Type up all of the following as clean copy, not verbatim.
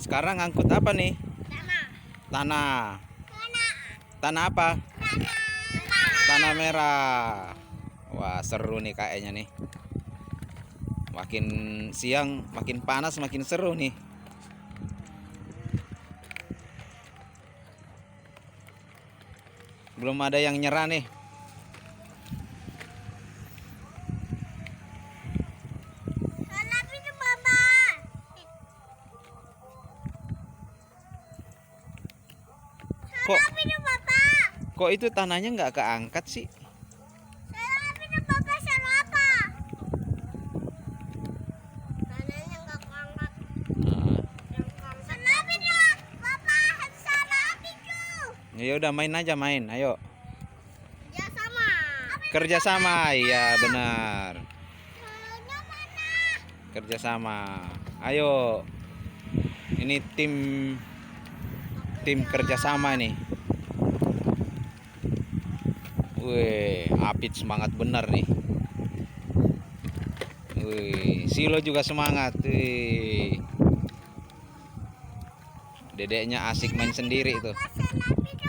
sekarang ngangkut apa nih? Tanah. Tanah. Tanah. Tanah apa? Tanah. Tanah merah. Wah, seru nih kayaknya nih. Makin siang makin panas, makin seru nih. Belum ada yang nyerah nih. Salah itu Mama. Kok Salah itu Papa. kok itu tanahnya nggak keangkat sih? Salah itu Papa, salah apa? Tanahnya nggak keangkat. Salah itu Papa, salah itu. Ya udah main aja main, ayo. Ya sama. Kerjasama, iya benar. Maunya mana? Kerjasama. Ayo. Ini tim kerjasama nih. Wih, Apit semangat benar nih. Wih, Silo juga semangat. Wih. Dedeknya asik main sendiri itu. Salah itu.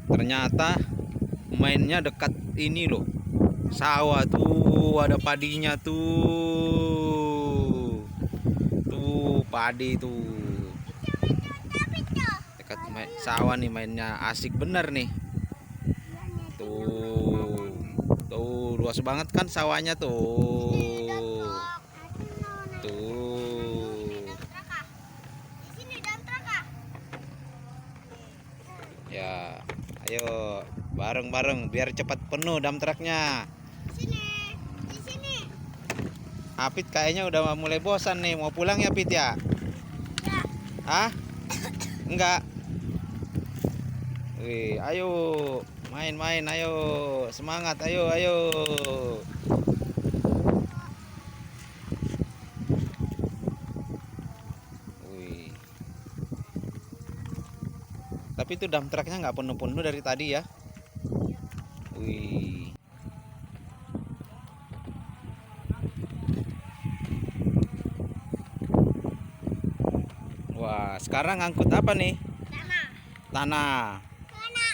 Ternyata mainnya dekat ini loh. Sawah tuh, ada padinya tuh. Tuh, padi tuh. Dekat sawah nih mainnya asik bener nih. Tuh. Tuh, luas banget kan sawahnya tuh. Tuh. Di sini dan traka. Ya, ayo bareng-bareng biar cepat penuh dump trucknya. Di sini. Di sini. Apit kayaknya udah mulai bosan nih, mau pulang ya Pit ya? Ya. Hah? Enggak. Wih, ayo main-main, ayo semangat, ayo. Wih. Tapi itu dump trucknya nggak penuh-penuh dari tadi ya? Wih. Wah, sekarang ngangkut apa nih? Tanah. Tanah. Tanah.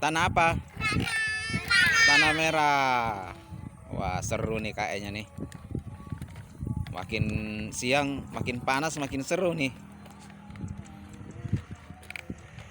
Tanah apa? Tanah. Tanah merah. Wah, seru nih kayaknya nih. Makin siang makin panas, makin seru nih.